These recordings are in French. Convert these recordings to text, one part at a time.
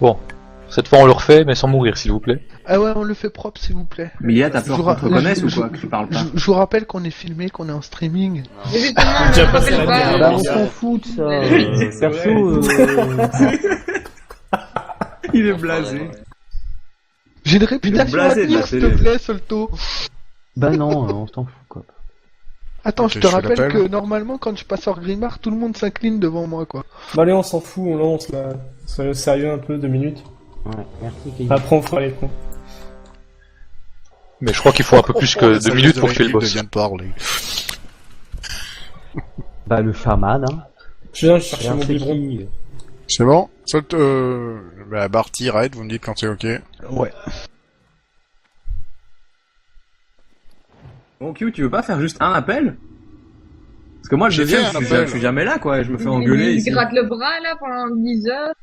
Bon, cette fois on le refait, mais sans mourir, s'il vous plaît. Ah ouais, on le fait propre, s'il vous plaît. Mais t'as peur qu'on te reconnaisse ou quoi, que tu parles pas? Je vous rappelle qu'on est filmé, qu'on est en streaming. Mais justement, on ne rappelle pas. Bah, on s'en fout de ça. Perso, Il est blasé. J'ai une réputation à blasé, tenir, là, s'il te plaît, Solto. bah non, on s'en fout quoi. Attends, Ok, je te je fais rappelle l'appel. que normalement, quand je passe hors Grimard, tout le monde s'incline devant moi, quoi. Bah allez, on s'en fout, on lance là. Soyez sérieux un peu, 2 minutes. Ouais, merci Kevin. Après on fera les cons. Mais je crois qu'il faut un peu plus que 2 minutes pour tuer le boss. vient de parler. Bah le chaman, hein. Je viens chercher Regarde, mon c'est biberon. qui C'est bon? Saute, bah, Barty, Raid, vous me dites quand c'est ok. Ouais. Bon, Q, tu veux pas faire juste un appel? Parce que moi, le J'ai deuxième, fait un je appel. suis jamais là, quoi, et je me fais engueuler Il ici. se gratte le bras, là, pendant 10 heures.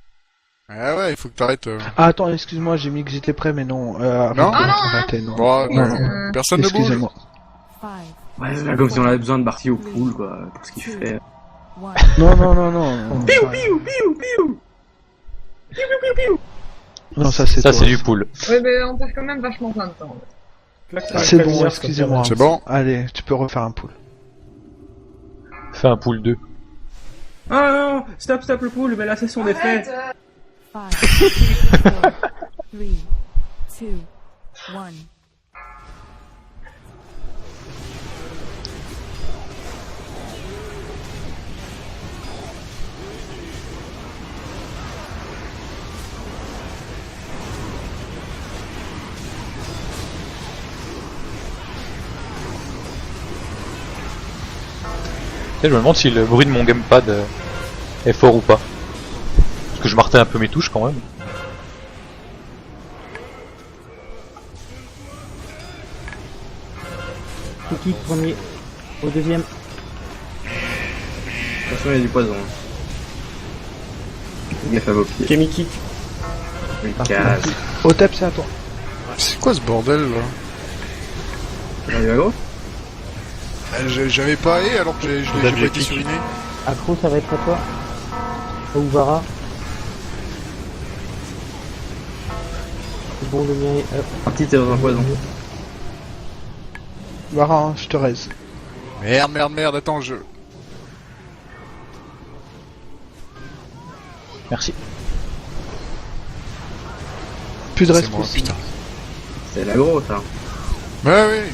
Ah ouais, il faut que t'arrêtes. Ah, attends, excuse-moi, j'ai mis que j'étais prêt, mais non. Arrêtez, Non. Ah non, arrêtez, non. Bon, Non, non, non. personne ne bouge. Excusez-moi. Ouais, c'est là comme si on avait besoin de Barty au pool, quoi, pour ce qu'il fait. Non, non, non, non. Piou, piou, piou, piou! Piou, piou, piou, piou! Non, ça c'est Ça toi. c'est du pool. Ouais, mais on perd quand même vachement plein de temps. là. C'est bon, excusez-moi. C'est bon. Allez, tu peux refaire un pool. Fais un pool 2. Ah non, stop le pool, mais la session des faits. 5, 4, 3, 2, 1. Je me demande si le bruit de mon gamepad est fort ou pas. Parce que je martèle un peu mes touches quand même. C'est qui premier? Au deuxième. Attention, il y a du poison. Fais gaffe à vos pieds. Kemiki. Oui, case. Otep, c'est à toi. C'est quoi ce bordel là? T'as vu, gros? J'avais pas allé alors que j'ai pas été suriné. Accro, ça va être à toi. Ouvara. C'est bon, le mien est up. Parti, t'es dans un poison. Vara, je te raise. Merde, attends, Merci. Plus de C'est reste moi, possible. putain. C'est l'aggro, ça. Ouais, oui.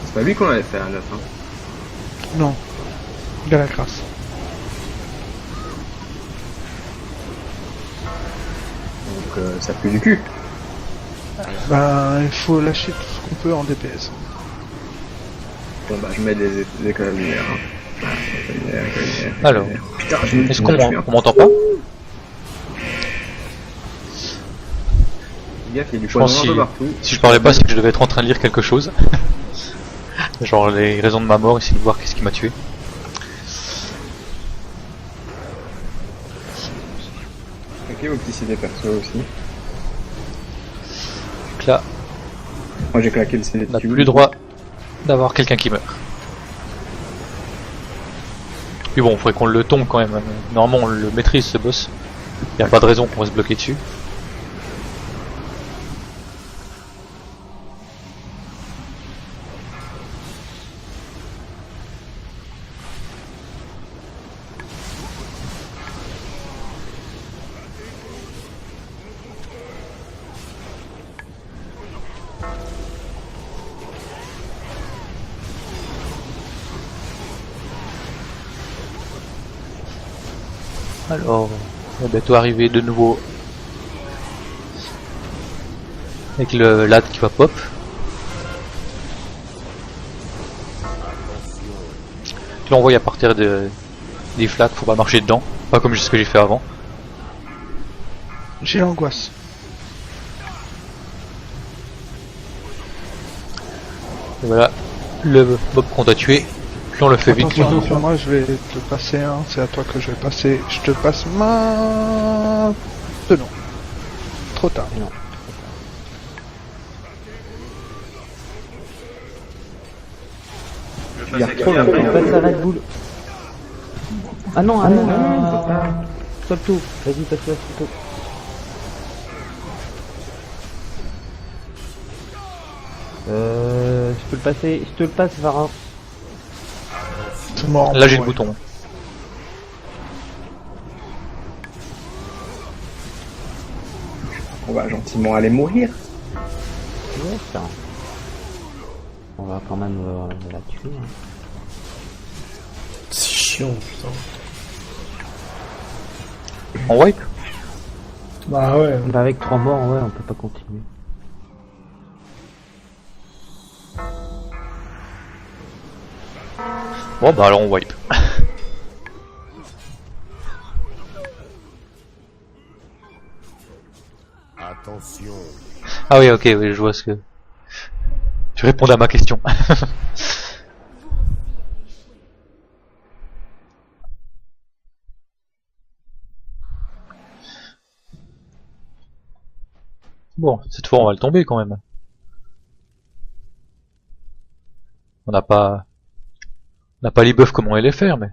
C'est pas lui qu'on avait fait à 9, hein. Non. Galacras. Donc, ça pue du cul. Bah, il faut lâcher tout ce qu'on peut en DPS. Bon, bah, je mets des écoles de lumière, hein. Alors, Putain, est-ce qu'on m'entend pas? Gaffe, il y a du Je pense poison un peu partout. Si je parlais pas, c'est que je devais être en train de lire quelque chose. Genre les raisons de ma mort, essayer de voir qu'est-ce qui m'a tué. Ok, vous petit CD perso aussi. Donc là, Moi j'ai claqué le CD on n'a dessus. plus le droit d'avoir quelqu'un qui meurt. Puis bon, faudrait qu'on le tombe quand même. Normalement, on le maîtrise ce boss. Y a pas de raison qu'on va se bloquer dessus. Alors, on va bientôt arriver de nouveau avec le LAD qui va pop. Là on voit il y a par terre des flaques, faut pas marcher dedans, pas comme ce que j'ai fait avant. J'ai l'angoisse. Et voilà, le mob qu'on t'a tué, puis on le fait vite. Attention, moi je vais te passer un, c'est à toi que je vais passer. Je te passe maintenant. trop tard. Non. Il y a trop longtemps. On passe à Red Bull. Ah non, c'est pas... Solto, vas-y, passe-le à Solto. Je peux le passer, je te le passe, Vara. C'est mort. Là j'ai le bouton. On va gentiment aller mourir. Ouais, ça. On va quand même la tuer. Hein. C'est chiant, putain. On wipe? Bah ouais. Bah avec 3 morts, ouais, on peut pas continuer. Bon bah alors on wipe. Attention. Ah oui, ok, oui, je vois ce que... Tu réponds à ma question. Bon, cette fois on va le tomber quand même. On n'a pas les buffs comme on les faire, mais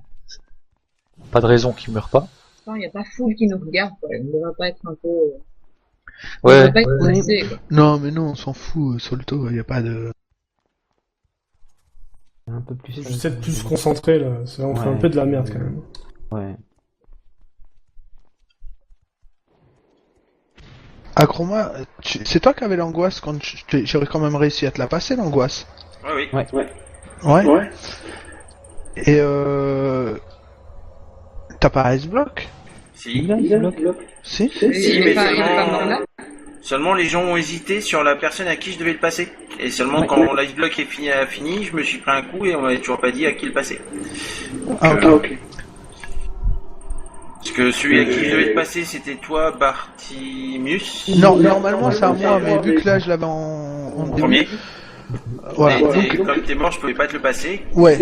pas de raison qu'il meure pas. Il n'y a pas foule qui nous regarde, quoi. On ne devrait pas être un peu... Ouais. On devrait pas être pressé, quoi. Non, mais non, on s'en fout, Solto, y a pas de... Un peu plus... J'essaie de plus se concentrer là, c'est on fait un peu de la merde quand même. Ouais. Acroma, c'est toi qui avais l'angoisse quand j'aurais quand même réussi à te la passer, l'angoisse. Oui. Ouais. Et t'as pas Ice Block? Si. Il bloque. Si. Si, mais il est pas mort là. seulement les gens ont hésité sur la personne à qui je devais le passer. Et seulement quand l'ice block est fini, je me suis pris un coup et on m'avait toujours pas dit à qui le passer. Donc, Ok. Parce que celui à qui je devais le passer, c'était toi, Bartimus. Non, normalement c'est à moi, mais vu que là je l'avais en début. Premier. Voilà. Et Donc, comme t'es mort, je pouvais pas te le passer. ouais.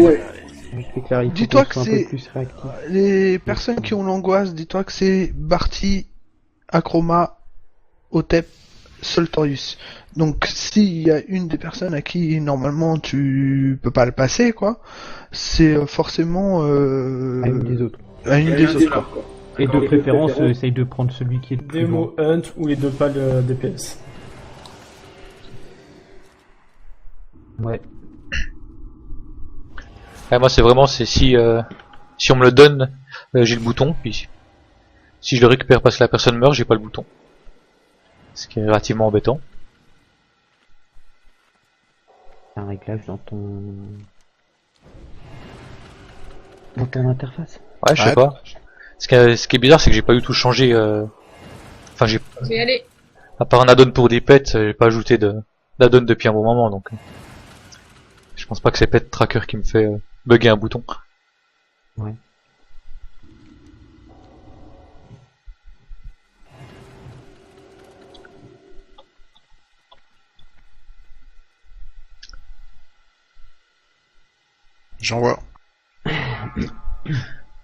Dis-toi Dis-toi que c'est les personnes qui ont l'angoisse, dis-toi que c'est Barty, Acroma, Otep, Soltorius. Donc s'il y a une des personnes à qui normalement tu peux pas le passer, quoi, c'est forcément à une des autres. à une des autres, quoi. Et de préférence, essaye de prendre celui qui est le plus Démo Hunt ou les deux pales DPS. Ouais. Ouais, moi c'est vraiment si on me le donne, j'ai le bouton, puis si je le récupère parce que la personne meurt, j'ai pas le bouton. Ce qui est relativement embêtant. Un réglage dans ton interface. Ouais, je sais pas. Ce qui est bizarre, c'est que j'ai pas du tout changé. Enfin, j'ai Je vais y aller. à part un add-on pour des pets, j'ai pas ajouté d'add-on depuis un bon moment, donc je pense pas que c'est Pet Tracker qui me fait bugger un bouton. Ouais. J'en vois.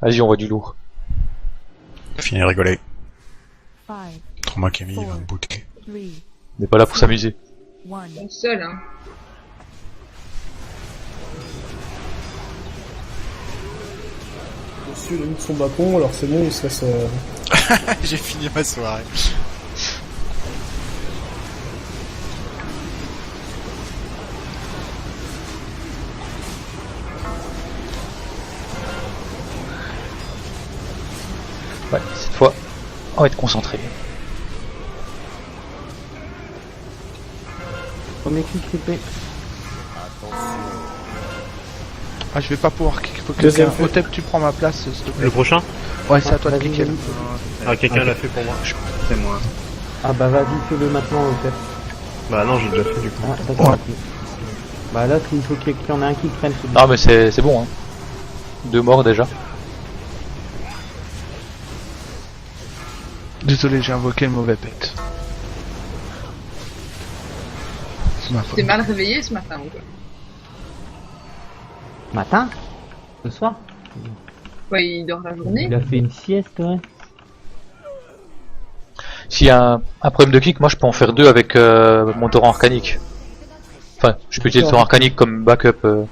Vas-y, on voit du lourd. Fini de rigoler. 5, Trop moi qui va me bouter. 3, On n'est pas là pour s'amuser. 1. Tout seul, hein. Monsieur il a mis son bâton, alors c'est bon, il se laisse... J'ai fini ma soirée. Ouais, cette fois, on va être concentré. Premier clic épée. Ah, je vais pas pouvoir cliquer. Faut que Deuxième quelqu'un. fait. Otep, tu prends ma place, s'il te plaît. Le prochain? Ouais, c'est à toi de Vas-y, cliquer. vas-y. Ah, quelqu'un l'a fait pour moi. C'est moi. Ah bah vas-y, fais-le maintenant, Otep. Bah non, j'ai déjà fait du coup. Ah, d'accord. Ouais. Ok. Bah là, il faut qu'il y en ait un qui prenne celui. Non mais c'est bon, hein. 2 morts déjà. Désolé, j'ai invoqué le mauvais pet. C'est ma faute. T'es mal réveillé ce matin, ou quoi? Matin? Ce soir? Ouais, il dort la journée. Il a fait une sieste, ouais. s'il y a un problème de kick, moi je peux en faire 2 avec mon torrent arcanique. Enfin, je peux utiliser le torrent arcanique comme backup.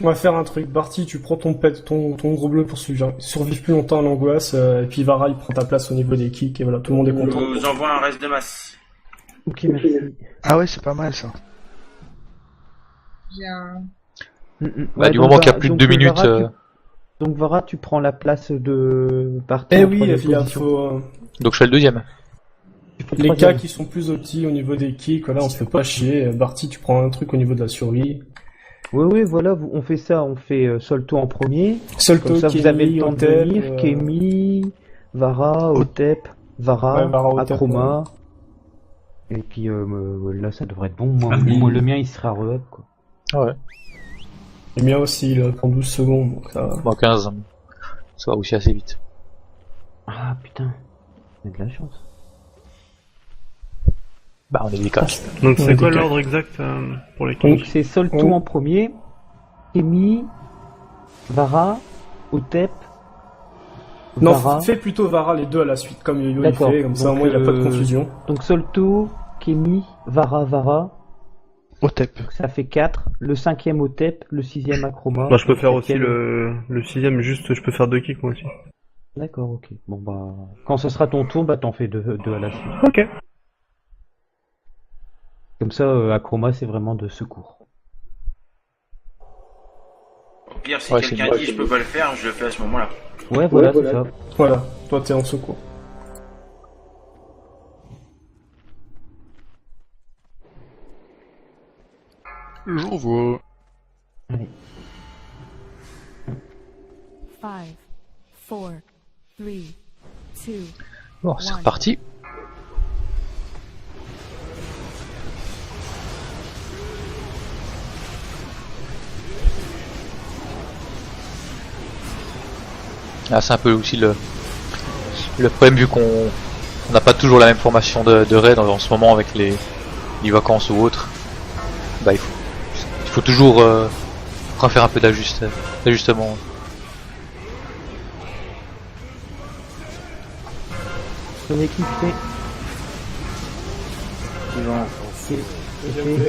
On va faire un truc. Barty, tu prends ton gros bleu pour survivre plus longtemps à l'angoisse, et puis Vara, il prend ta place au niveau des kicks, et voilà, tout le monde est Je content. vous envoie un reste de masse. Ok, merci. Ah ouais, c'est pas mal ça. J'ai un... Bah, du moment qu'il y a plus de 2 minutes. Donc Vara, tu prends la place de Barty. Eh entre oui, les il positions. faut... Donc je fais le deuxième. Les cas qui sont plus optis au niveau des kicks, voilà, on se fait pas chier. Barty, tu prends un truc au niveau de la survie. Oui, voilà, on fait ça, on fait Solto en premier. Solto, Comme ça, vous avez le temps de Otep, venir. Kemi, Vara, Otep, Vara, Ouais, Vara, Otep, Akroma. Et puis là, ça devrait être bon. Moi, le mien, il sera re-up, quoi. Ouais. Le mien aussi, il prend 12 secondes, donc ça... Bon, 15. Ça va aussi assez vite. Ah, putain. On a de la chance. Bah, on est des 4. Donc On c'est est quoi des l'ordre exact pour les Donc, kicks? c'est Solto Oh. en premier. Kemi, Vara, Otep, Non, Vara. fais plutôt Vara les deux à la suite, comme Yo-Yo il D'accord. fait, comme ça au Donc, moins il n'y a pas de confusion. Donc Solto, Kemi, Vara. Otep. Donc ça fait 4. Le 5e Otep, le 6e Akroma. Bah, je peux faire le aussi 7e. le 6ème, juste je peux faire 2 kicks moi aussi. D'accord, ok. Bon bah, quand ce sera ton tour, bah t'en fais deux à la suite. Ok. Comme ça, Akroma c'est vraiment de secours. Au pire, si Ouais, quelqu'un c'est dit je peux pas le faire, je le fais à ce moment-là. Ouais, voilà, c'est ça. Voilà, toi t'es en secours. J'envoie. 5, 4, 3, 2, Bon, c'est reparti. Ah, c'est un peu aussi le problème vu qu'on n'a pas toujours la même formation de raid en ce moment avec les vacances ou autres. Bah il faut toujours refaire un peu d'ajustement. Ton équipe c'est...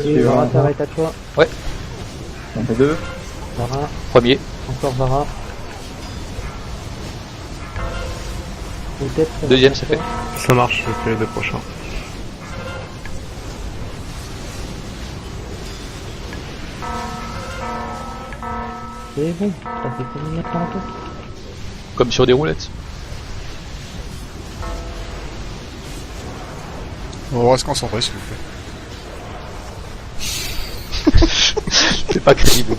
Et Vara t'arrête à toi. Ouais. On fait 2. Vara, Premier. encore Vara. Otep, ça va Deuxième, pour c'est toi. fait. Ça marche, je fais les 2 prochains. C'est bon, t'as fait combien de mètres en toi? Comme sur des roulettes. On va se concentrer s'il vous plaît. C'est pas crédible.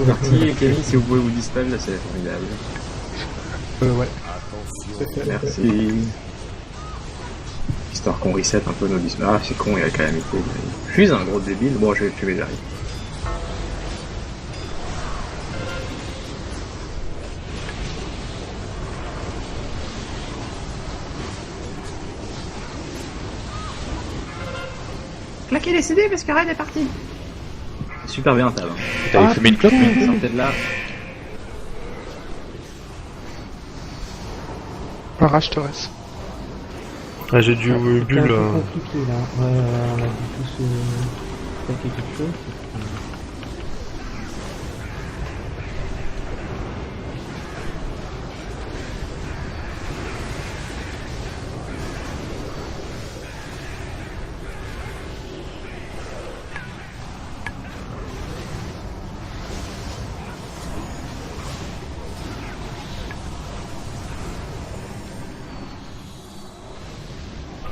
Merci, Kevin, si vous pouvez vous dispel, c'est formidable. Ouais. Merci. Histoire qu'on reset un peu nos dispels. Ah, c'est con, il a quand même été. Je suis un gros débile, bon, je vais tuer, j'arrive. Claquez les CD parce que Red est parti. Super bien, Tab. T'avais fumé une clope? Sortez de là. Barrage Torres. Ah, j'ai du C'est un bulle. peu compliqué là. Ouais, on a dû tous taquer quelque chose.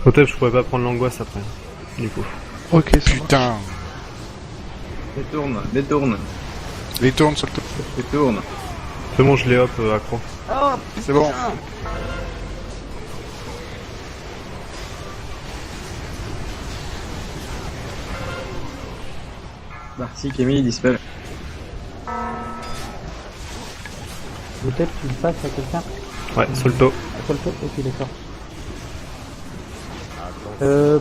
Peut-être je pourrais pas prendre l'angoisse après. Du coup. Ok, ça marche. Putain. Détourne. Les tournes sur le top. Détourne. C'est bon, je l'ai hop accro. C'est bon. Merci, Kemi, dispel. Peut-être tu le passes à quelqu'un. Ouais, Solto. Sur le top. Ok, d'accord.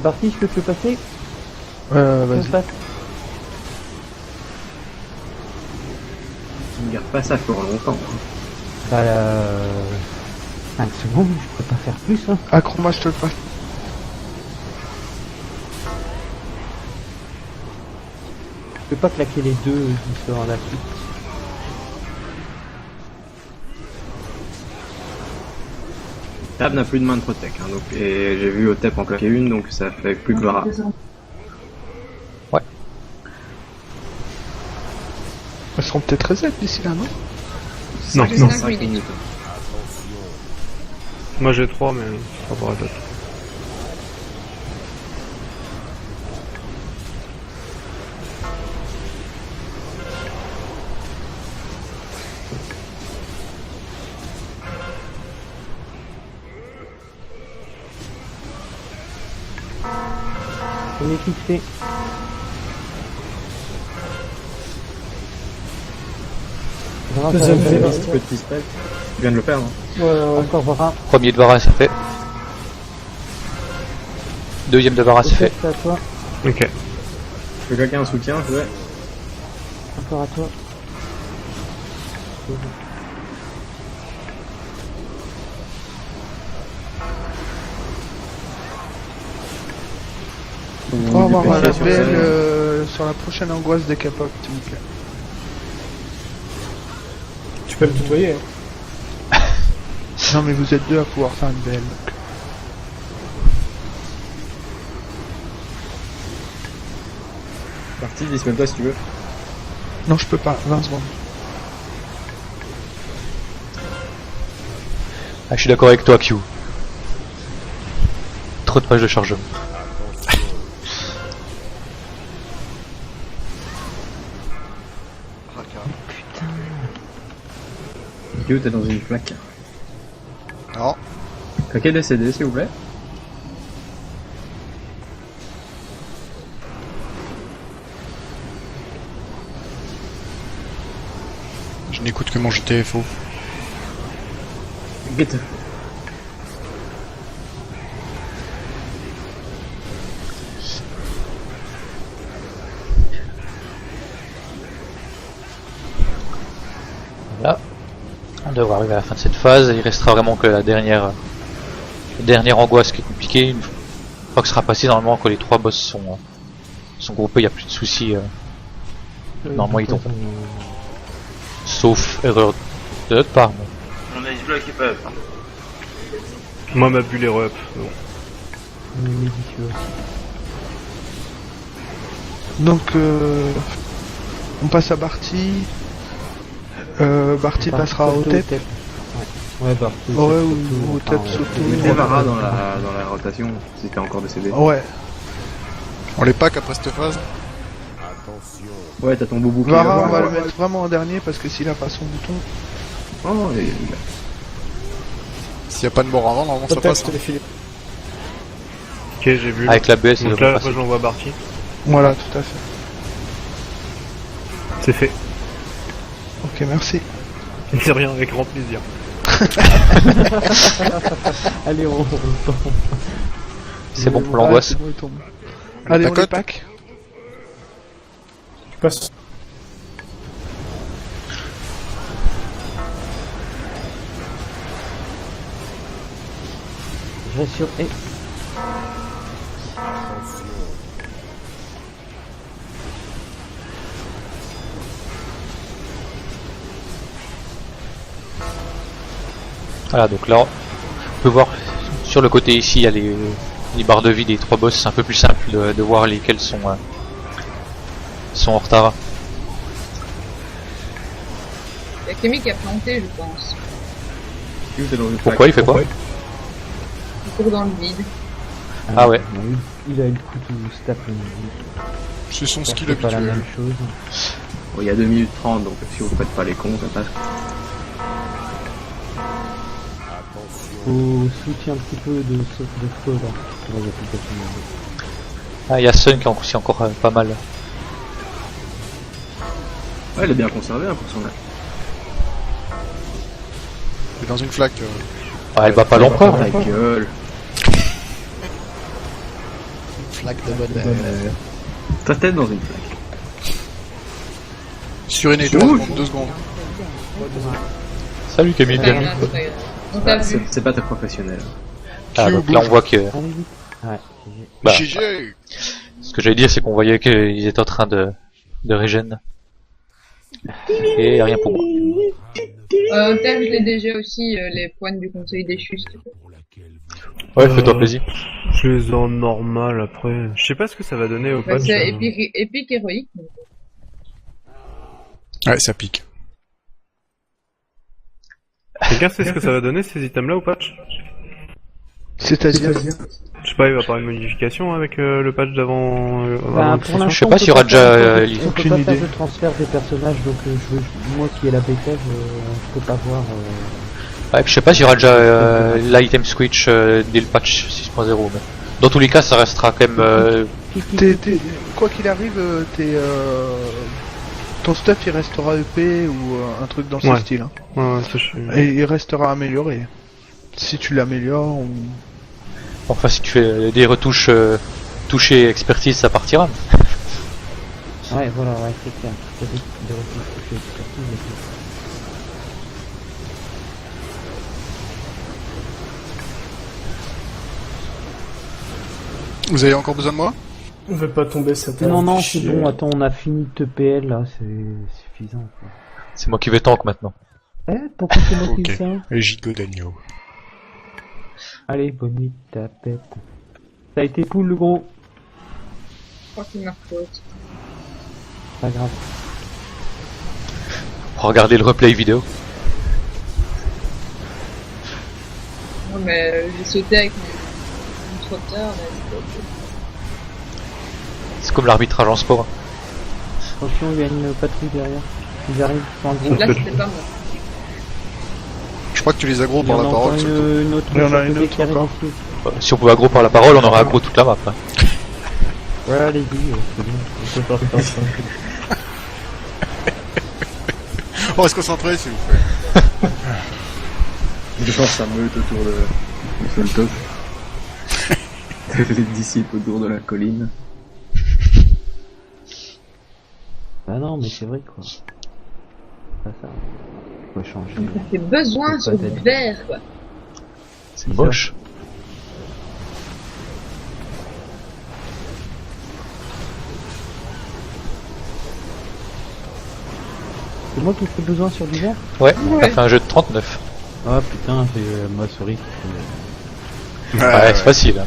Barty, je peux te le passer? On Vas-y. passe. ne garde pas ça pour longtemps. Hein. Bah, 5 secondes, je peux pas faire plus, hein. Acroma, je te le passe. Je peux pas claquer les deux sur la suite. Tab n'a plus de main de protec, hein, donc, et j'ai vu Otep en claquer une, donc ça fait plus que Vara. Ouais. Elles seront peut-être reset d'ici là, non? Non. 5 minutes. Moi j'ai 3, mais par rapport à d'autres. On est fixé. Deuxième Vara. Petit spell. Tu viens de le perdre. Hein. Ouais. Encore Vara. Premier de Vara, c'est fait. Deuxième de Vara, c'est fait. C'est à toi. Ok. Tu veux quelqu'un un soutien, je vais. Encore à toi. On va avoir un appel sur la prochaine angoisse des capotes, s'il vous plaît. Tu peux me tutoyer. Hein. Non, mais vous êtes deux à pouvoir faire une belle. Parti, dispelle-toi si tu veux. Non, je peux pas, 20 secondes. Ah, je suis d'accord avec toi, Q. Trop de pages de chargement. Q, t'es dans une flaque. Non. Claquez des CD, s'il vous plaît. Je n'écoute que mon GTFO. Get. Voilà. On devrait arriver à la fin de cette phase. Il restera vraiment que la dernière angoisse qui est compliquée. Une fois que ce sera passé, normalement, quand les 3 boss sont groupés, il n'y a plus de soucis. Normalement, ils tombent. Sauf erreur de notre part. Mais... Mon ice block est pas up. Moi ma bulle est re-up. Bon. On est médiceux aussi. Donc, on passe à Barty. Barty passera au TEP. Ouais, Barty. Ouais, ou au TEP surtout. Mettez Vara dans la rotation, si t'es encore décédé. Ouais. On les pack après cette phase. Ouais, t'as ton boubou qui Vara, est on va là. le mettre vraiment en dernier parce que s'il a pas son bouton. Oh, S'il n'y a pas de mort avant, normalement ça Otep, passe. je te l'ai filé. Ok, j'ai vu. Avec la BS, il Donc devrait là, passer. moi j'envoie Barty. Voilà, tout à fait. C'est fait. Ok, merci. C'est rien, avec grand plaisir. Allez, on tombe. C'est bon pour l'angoisse. C'est bon, il tombe. Allez, on les Pacote. pack. Tu passes. Je reste sur E. Voilà, donc là, on peut voir sur le côté ici, il y a les barres de vie des 3 boss. C'est un peu plus simple de voir lesquels sont en retard. Il y a Kémy qui a planté, je pense. Q, t'es dans une Pourquoi il fait quoi? Il court dans le vide. Ah ouais. Il a eu le coup de stack. C'est son skill C'est pas la habituel. même chose. Bon, il y a 2 minutes 30, donc si vous faites pas les cons, ça passe. Faut switcher un petit peu de feu là. Pour les applications. Ah, il y a Sun qui en aussi encore pas mal. Ouais, il est bien conservé, hein, pour son âge. Il est dans une flaque. Ah, elle bat pas l'empereur. Ta gueule. Flaque de bonheur. Ta tête dans une flaque. Sur une Ouh. étoile, 2 secondes. Salut Camille. C'est pas grave, c'est pas grave. On t'a vu. C'est pas très professionnel. Ah, donc là on voit que... Ouais. Bah, GG. ce que j'allais dire c'est qu'on voyait qu'ils étaient en train de régène. Et rien pour moi. T'as vu les DG aussi, les points du conseil déchu, s'il te plaît. Ouais, fais-toi plaisir. Je les ai en normal après. Je sais pas ce que ça va donner au Bah, patch. c'est épique héroïque. donc. Ouais, ça pique. Quelqu'un sait ce que ça va donner ces items là au patch? C'est-à-dire Je sais pas, il va y avoir une modification avec le patch d'avant. Bah, pour l'instant, Je sais pas s'il y aura on peut pas déjà, faire- Ellie. on peut Aucune pas faire idée. de transfert des personnages, donc moi qui ai la bêta, je peux pas voir. Ouais, puis je sais pas s'il y aura déjà l'item switch dès le patch 6.0, mais dans tous les cas ça restera quand même Quoi qu'il arrive, ton stuff il restera EP ou un truc dans ce Ouais. style. Hein. Ouais, ça, je suis... Et il restera amélioré. Si tu l'améliores ou... enfin si tu fais des retouches toucher expertise ça partira. Ouais, voilà, ouais, c'est clair. C'est des ressources que je fais expertise, mais c'est- Vous avez encore besoin de moi? On veut pas tomber cette Non, c'est bon, attends, on a fini de PL là, c'est suffisant. Quoi. C'est moi qui vais tank maintenant. Pourquoi c'est moi qui Ok. dis ça? Et gigot d'agneau. Allez, bonne nuit, tapette. Ça a été cool le gros. Je crois qu'il marque faute. Pas grave. Regardez le replay vidéo. Non, mais j'ai sauté avec mon trotteur, là, c'était ok. C'est comme l'arbitrage en sport. Attention, il y a une patrouille derrière. Ils arrivent sur un gros. Là, c'était pas moi. Je crois que tu les aggros Il y en par a la encore parole. surtout. une autre. Il y en a sur le une côté autre qui arrive encore. ici. Si on pouvait aggro par la parole on aurait aggro toute la map. Hein. Ouais, allez-y, c'est bon. On peut faire ça. On va se concentrer s'il vous plaît. Je pense que ça meute autour de Soltov. Les disciples autour de la colline. Bah non, mais c'est vrai quoi. Pas ça. Faut changer. J'ai besoin C'est sur pas du d'être- verre, quoi. C'est moche. C'est moi qui fais besoin sur du verre? Ouais, Ouais. t'as fait un jeu de 39. Ah putain, c'est ma souris. Ouais, c'est facile. Hein.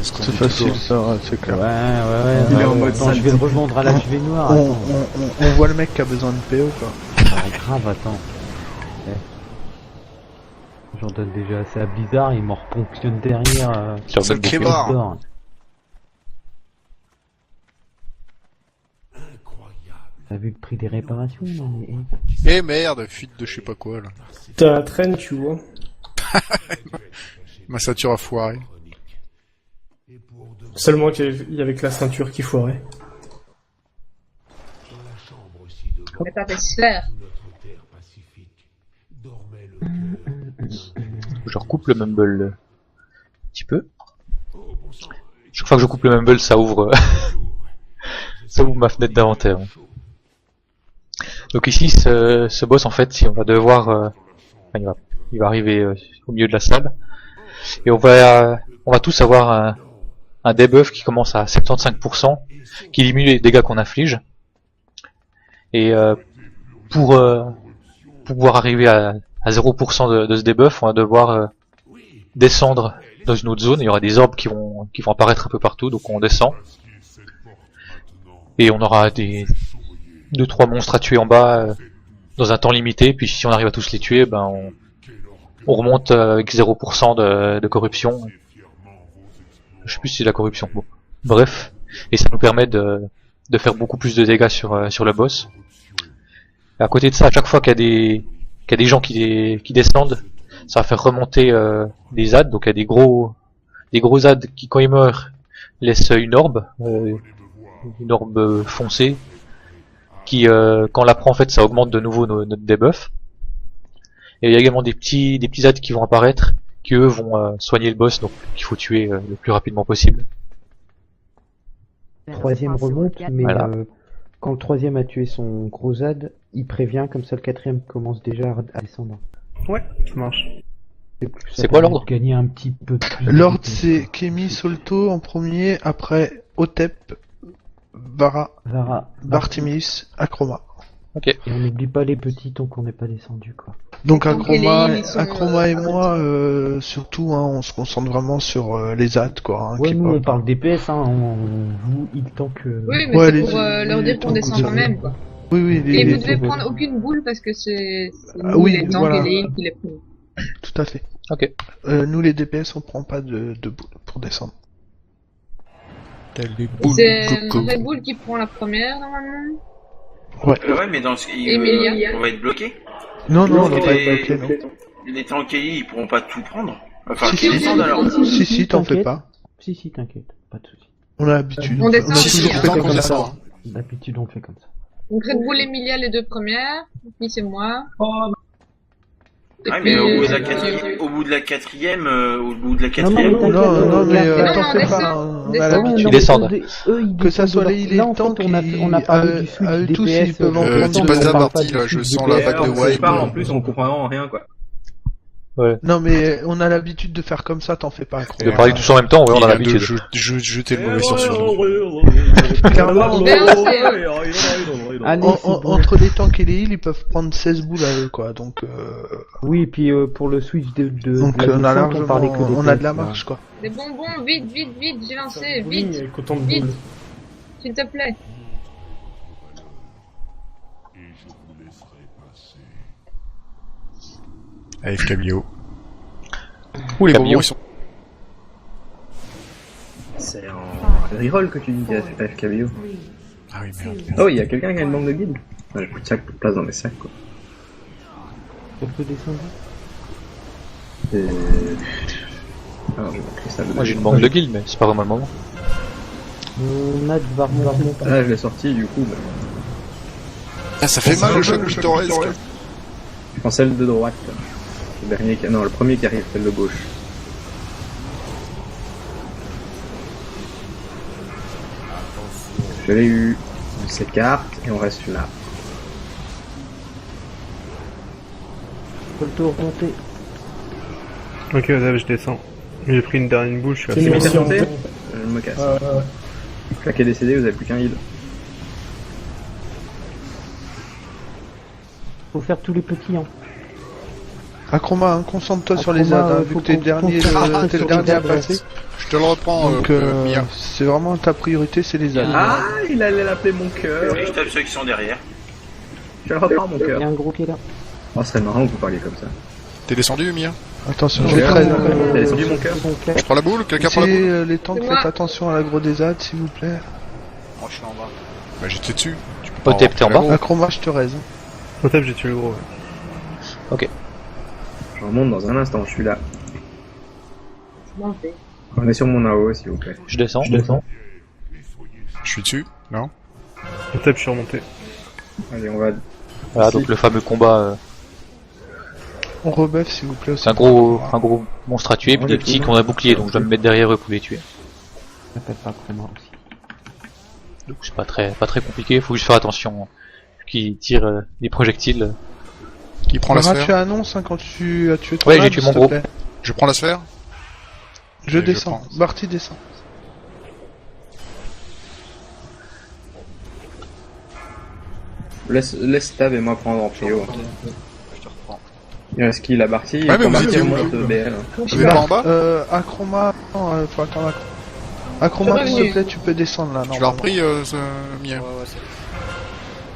C'est facile ça, ouais, c'est clair. Ouais. Il est en mode Attends, sale je vais le type. revendre à la HV noire. On, Attends. on voit le mec qui a besoin de PO quoi. Ah, grave, attends. J'en donne déjà assez à Blizzard, il m'en reponctionne derrière. Tu leur C'est donnes le beaucoup. clébard. Blizzard. T'as vu le prix des réparations, non mais... Eh merde, fuite de je sais pas quoi là. T'as un train, tu vois. Ma ceinture a foiré. Seulement qu'il y avait que la ceinture qui foirait. Mais t'as fait sphère. Je recoupe le mumble un petit peu. Chaque fois que je coupe le mumble, ça ouvre, ça ouvre ma fenêtre d'inventaire. Donc ici, ce boss, en fait, si on va devoir, enfin, il va arriver au milieu de la salle, et on va tous avoir un debuff qui commence à 75%, qui diminue les dégâts qu'on inflige. Et pour pouvoir arriver à 0% de ce debuff, on va devoir descendre dans une autre zone. Il y aura des orbes qui vont apparaître un peu partout, donc on descend. Et on aura des 2-3 monstres à tuer en bas dans un temps limité, puis si on arrive à tous les tuer, ben on remonte avec 0% de corruption. Je sais plus si c'est la corruption. Bon. Bref, et ça nous permet de faire beaucoup plus de dégâts sur le boss. Et à côté de ça, à chaque fois qu'il y a des gens qui descendent, ça va faire remonter des ZAD, donc il y a des gros ZAD qui, quand ils meurent, laissent une orbe foncée, qui quand on la prend, en fait, ça augmente de nouveau notre debuff. Et il y a également des petits ZAD qui vont apparaître, qui eux vont soigner le boss, donc qu'il faut tuer le plus rapidement possible. Troisième remonte, mais Voilà. Quand le troisième a tué son gros ZAD, il prévient, comme ça le quatrième commence déjà à descendre. Ouais, ça marche. C'est quoi l'ordre? Gagner un petit peu plus. L'ordre c'est Kemi Solto en premier, après Otep, Vara, Bartimius, Akroma. Ok. Et on n'oublie pas les petits tant qu'on n'est pas descendu, quoi. Donc Donc, Akroma, les lignes, ils sont, Akroma et moi, surtout, hein, on se concentre vraiment sur les ZAD, quoi. Hein, Ouais, qui nous pop. on parle DPS, hein, on joue il tant que... Oui, mais Ouais, c'est les- pour leur dire qu'on les descend tanks, quand même, quoi. Oui, oui, Et les- vous devez prendre aucune boule parce que c'est Ah nous, oui, les tanks voilà. et les heals qui les prennent. tout à fait. Ok. Nous les DPS, on prend pas de boule pour descendre. Telle des boules C'est de coco. Red Bull qui prend la première, normalement. Ouais, mais dans ce Emilia. on va être bloqué. Non, non, on Parce va que pas être bloqué, non. Les tanks KI, ils pourront pas tout prendre. Enfin, Si, qu'ils si, descendent alors. Si, t'en fais pas. Si, t'inquiète, pas de soucis. On a l'habitude. On descend a aussi, toujours hein. fait Tant comme qu'on ça. descend. D'habitude on fait comme ça. Donc Red Bull, Emilia, les deux premières. Puis c'est moi. Et Ouais, puis, mais au bout de la euh, quatrième, au bout de la quatrième, Non, mais Non, t'en on fais descend, pas. On a descend. l'habitude. Ils descendent. Que ça soit les Là, en fait, tanks, on a parlé du switch à eux tous, DPS, ils peuvent en dis prendre. pas ça, on parle Marty, du là, je switch sens DPS. la vague de Si je wipe. parle en plus, on comprend vraiment rien, quoi. Non, mais on a l'habitude de faire comme ça, t'en fais pas. De parler tous en même temps, ouais, on a l'habitude. Jeter le mauvais sort sur nous. Clairement, Allez, c'est bon. entre les tanks et les heals, ils peuvent prendre 16 boules à eux, quoi. Donc, Oui, et puis pour le switch de donc la on a descente, on parlait que largement, des on a de la tests, là. marge, quoi. Des bonbons, vite, j'ai lancé, Oui, vite, avec autant de vite. boules. s'il te plaît. AFK Bio. Ouh, les Camio, bonbons. ils sont... C'est en reroll que tu dis qu'il y a AFK Bio. Ah oui, merde. Oh, il y a quelqu'un qui a une banque de guide. J'ai plus de sac, plus de place dans mes sacs, quoi. On peut descendre. Alors, je vais marquer ça. Moi j'ai une banque de guild, mais c'est pas vraiment le moment. On a de Varmont. Là, je l'ai sorti, du coup, bah, Ah, ça fait mal le choc pittoresque. je prends celle de droite. Le dernier qui... Non, le premier qui arrive, celle de gauche. Je l'ai eu. On s'écarte et on reste là. Faut le tour remonter. Ok, je descends. J'ai pris une dernière boule, je suis C'est assez une loin. mission. monté. Je me casse. Là qui est décédé, vous avez plus qu'un heal. Faut faire tous les petits, hein. Acroma, hein, concentre-toi sur les Acroma, ZAD, hein, vu faut que t'es le qu'on dernier, concentre t'es le sur dernier les à ZAD, passer. Je te le reprends, Donc, Mia. c'est vraiment ta priorité, c'est les ZAD. Ah, il allait l'appeler mon cœur. Et je tape ceux qui sont derrière. Je le reprends, mon Il y cœur. a un gros qui est là. Oh, ce serait marrant que vous parliez comme ça. T'es descendu, Mia? Attention, je Mon vais cœur. très T'as descendu mon cœur? Je prends la boule? Quelqu'un prend la boule? les tanks, C'est moi. faites attention à l'aggro des ZAD, s'il vous plaît. Moi, je suis en bas. Bah, j'étais dessus. Tu peux pas Otep, t'es en avoir bas? Acroma, je te raise. Au top, j'ai tué le gros. Ouais. Je remonte dans un instant, je suis là. Bon, fait. On est sur mon AO, s'il vous plaît. Je descends. Je suis dessus? Non? Au top, je suis remonté. Allez, on va... Voilà, Ici. donc le fameux combat, On rebuff, s'il vous plaît. c'est un gros monstre à tuer, puis Ouais, des petits qui ont un bouclier, donc je dois me mettre derrière eux pour les tuer. J'appelle pas vraiment aussi. Donc c'est pas très compliqué, faut juste faire attention qui tire des projectiles. Qui prend la Laura, sphère? tu annonces hein, quand tu as tué ton Ouais, j'ai âme, tué s'il mon te gros. plaît. Je prends la sphère? Je Allez, je descends. prends. Barty descend. Laisse Tab et moi prendre en trio. Je te reprends. Il reste qui, la Barty? Ouais, mais vous Barty étiez où, remonte, là BL. Vous êtes pas en bas? Acroma, non, faut attendre Acroma. Acroma, s'il te plaît, tu peux descendre là. Tu l'as normalement. repris, Mia?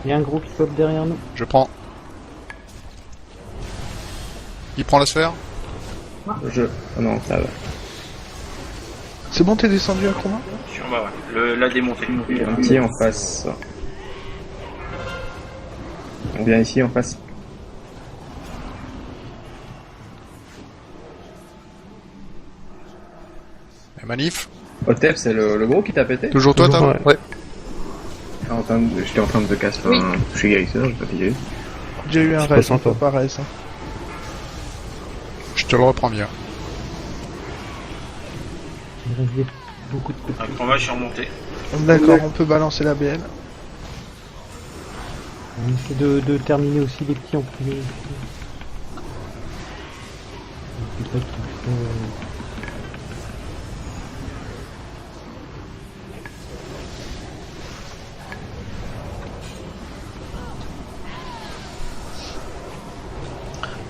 Il y a un gros qui pop derrière nous. Je prends. Il prend la sphère? Oh non, ça va. C'est bon, t'es descendu Acroma? Je suis en bas, ouais. La démontée. Il y a un petit en face. On vient ici en face. La manif? Otep, c'est le gros qui t'a pété? Toujours toi, Toujours, Tab? ouais. J'étais en train de te casser Oui. un toucher guérisseur, j'ai pas pigé. J'ai eu un C'est pas raise, sympa. pas raise. Hein. Je te le reprends bien. Il reste beaucoup de coups de Après, moi, je suis remonté. D'accord, on peut balancer la BL. On essaie de terminer aussi les petits en premier.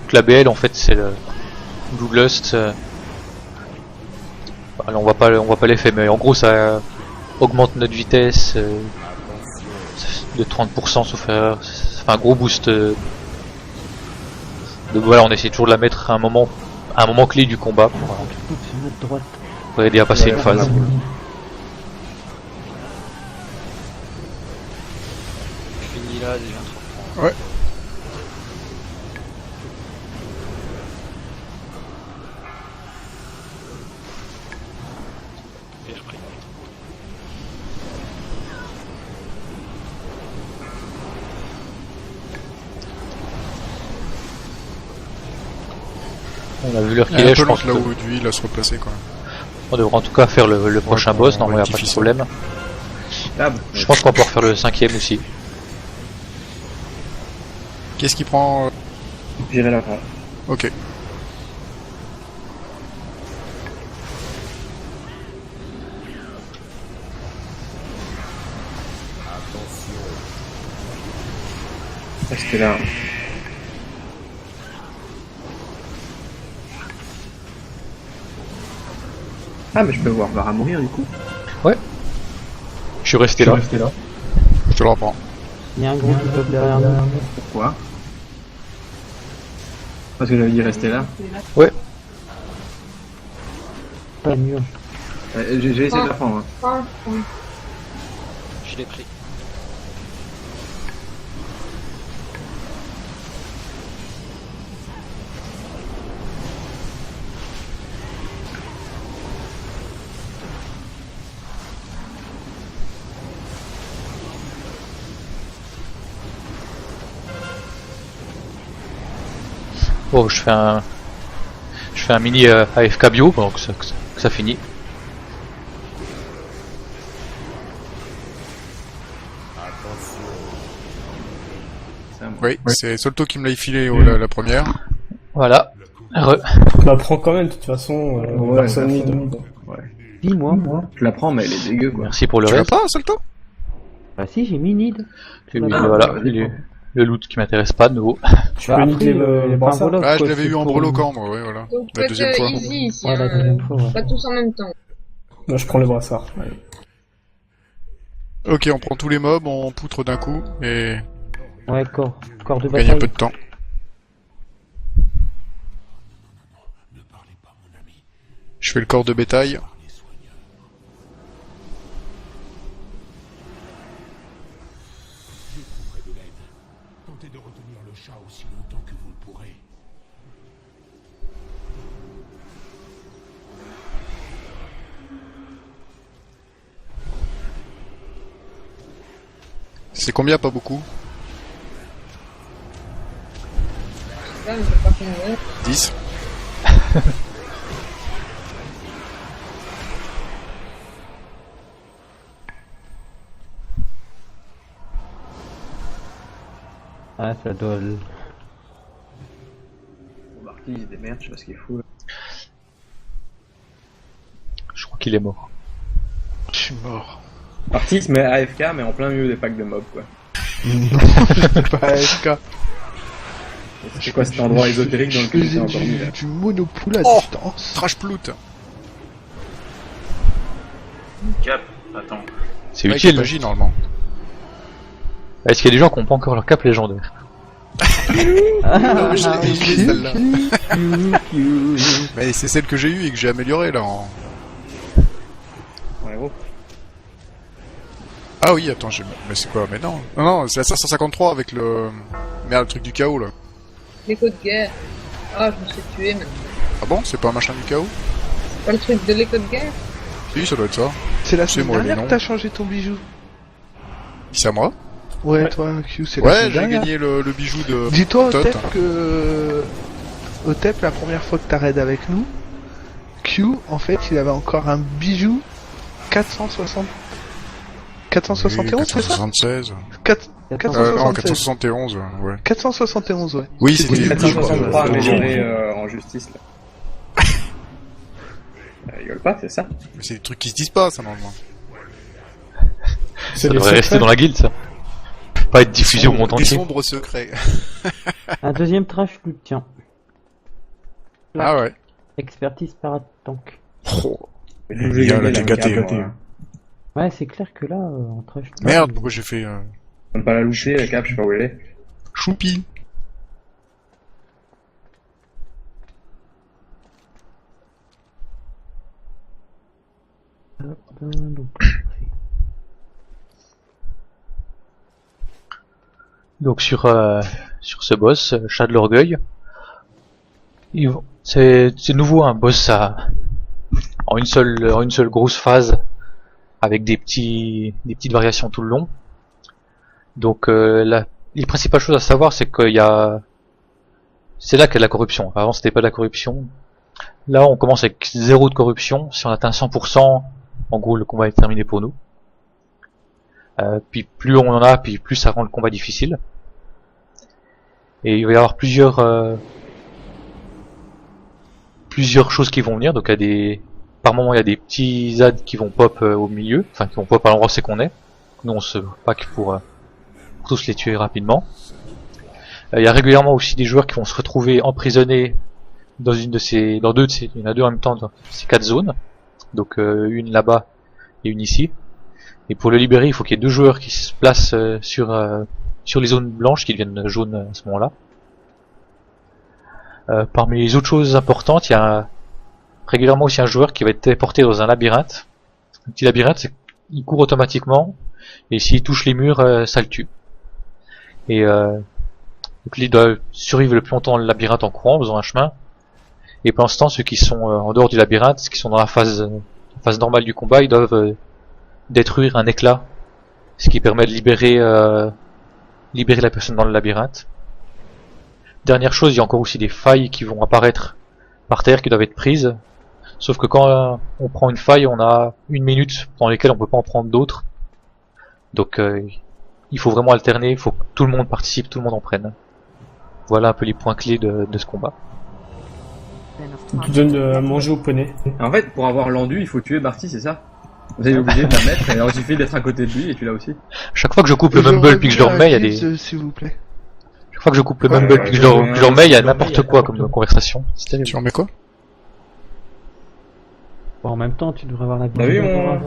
Donc la BL en fait c'est le Bloodlust. Alors, on voit pas l'effet, mais en gros ça augmente notre vitesse de 30% sauf erreur. Ça fait un gros boost. Donc voilà, on essaie toujours de la mettre à un moment clé du combat pour aider à passer une phase. Fini là déjà. Ouais. On a vu l'heure qu'il est, je pense là où lui il a se replacer quoi. On devrait en tout cas faire le prochain boss, non, il n'y a pas de problème. Je pense qu'on va pouvoir faire le 5ème aussi. Qu'est-ce qui prend J'irai là. Ok. Restez là. Ah mais je peux voir Vara mourir du coup. Ouais. Je suis resté là. Je te le reprends. Il y a un gros pop derrière nous. Pourquoi? Parce que j'avais dit rester là. Ouais. Pas mur. J'ai essayé de la prendre. Hein. Je l'ai pris. Bon, je fais un mini AFK bio, donc ça finit. Oui, c'est Solto qui me l'a filé la première. Voilà. Tu la prends quand même, de toute façon. Personne n'y demande. Dis-moi. Je la prends, mais elle est dégueu quoi. Merci pour le Tu reste. l'as pas, Solto? Bah si, j'ai mis Nid. Voilà, le loot qui m'intéresse pas de nouveau. Tu peux niquer les brassards. Ah, je l'avais eu en breloquant, moi, ouais, voilà. Donc La deuxième fois. easy ici, Ouais, la deuxième fois, ouais. pas tous en même temps. Moi, je prends les brassards. Ok, on prend tous les mobs, on poutre d'un coup, et Ouais, corps de on gagne un bataille. peu de temps. Je fais le corps de bétail. C'est combien, pas beaucoup? Là, mais c'est pas combien. 10. Ah, ça doit... Barty il se démerde, je sais pas ce qu'il fout là. Je crois qu'il est mort. Je suis mort. Barty se met AFK mais en plein milieu des packs de mobs quoi. Non, c'est pas AFK. C'est quoi cet endroit ésotérique dans lequel j'étais endormi là? Du monopole à distance. Trash plout. Cap, attends. C'est Ouais, utile. magie normalement. Est-ce qu'il y a des gens qui n'ont pas encore leur cap légendaire? Non, mais je l'ai oublié, celle-là. Mais c'est celle que j'ai eue et que j'ai améliorée là en... Ouais, gros. Ah oui, attends, mais c'est quoi? Mais non. Non, c'est la 553 avec le... Merde, le truc du chaos là. L'écho de guerre. Ah, je me suis tué maintenant. Ah bon? C'est pas un machin du chaos? Pas le truc de l'écho de guerre? Si, ça doit être ça. C'est la C'est semaine moi, les dernière noms. que t'as changé ton bijou. C'est à moi? Ouais, toi, Q, c'est la Ouais, semaine j'ai dernière. gagné le bijou de... Dis-toi, Tot. Otep, que... Otep, la première fois que t'as raid avec nous, Q, en fait, il avait encore un bijou 460... 471, c'est ça 476. Non, 476. 471, ouais. 471, ouais. Oui, c'était... 463 amélioré en justice, là. Rigole pas, c'est ça? Mais c'est des trucs qui se disent pas, ça, normalement. Ça devrait rester dans la guilde, ça. Pas être diffusé au monde Des entier. sombres secrets. Un deuxième trash loot, tiens. Ah ouais. Expertise paratank. Oh. Il y a la gâté. Ouais, c'est clair que là, en trash loot... Merde, pourquoi j'ai fait... On peut pas la loucher, la cap, je sais pas où elle est. Choupi. Donc sur ce boss, chat de l'orgueil, c'est nouveau un boss en une seule grosse phase avec des petites variations tout le long. Donc les principales choses à savoir, c'est c'est là qu'il y a de la corruption. Avant c'était pas de la corruption. Là on commence avec 0 de corruption. Si on atteint 100%, en gros le combat est terminé pour nous. Puis plus on en a, puis plus ça rend le combat difficile. Et il va y avoir plusieurs choses qui vont venir. Donc par moment il y a des petits ZAD qui vont pop au milieu, enfin qui vont pop à l'endroit où c'est qu'on est. Nous on se pack pour tous les tuer rapidement. Il y a régulièrement aussi des joueurs qui vont se retrouver emprisonnés dans il y en a deux en même temps dans ces 4 zones. Donc une là-bas et une ici. Et pour le libérer, il faut qu'il y ait 2 joueurs qui se placent sur les zones blanches qui deviennent jaunes à ce moment-là. Parmi les autres choses importantes, il y a régulièrement aussi un joueur qui va être téléporté dans un labyrinthe. Un petit labyrinthe, il court automatiquement et s'il touche les murs, ça le tue. Et donc il doit survivre le plus longtemps le labyrinthe en courant, en faisant un chemin. Et pendant ce temps, ceux qui sont en dehors du labyrinthe, ceux qui sont dans la phase normale du combat, ils doivent détruire un éclat, ce qui permet de libérer la personne dans le labyrinthe. Dernière chose, il y a encore aussi des failles qui vont apparaître par terre qui doivent être prises. Sauf que quand on prend une faille, on a 1 minute pendant lesquelles on peut pas en prendre d'autres. Donc il faut vraiment alterner, il faut que tout le monde participe, tout le monde en prenne. Voilà un peu les points clés de ce combat. Tu donnes à manger au poney. En fait, pour avoir l'endu, il faut tuer Barty, c'est ça? Vous êtes obligé de la mettre, alors il suffit d'être à côté de lui et tu l'as aussi. Chaque fois que je coupe le mumble puis que je le remets, il y a des... S'il vous plaît. Chaque fois que je coupe le mumble puis que je le remets, il y a n'importe quoi comme conversation. C'est terrible. Tu remets quoi? Bon, en même temps, tu devrais avoir la T'as vu mon...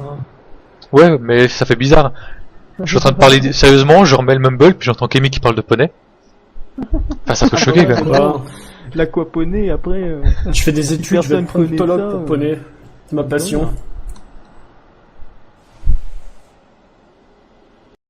Ouais, mais ça fait bizarre. Je suis en train de parler sérieusement, je remets le mumble puis j'entends Kémy qui parle de poney. Enfin, ça peut choquer quand même. L'aquaponey, après... Je fais des études, je vais être Personne connaît proctologue ça, pour poney. C'est ma passion.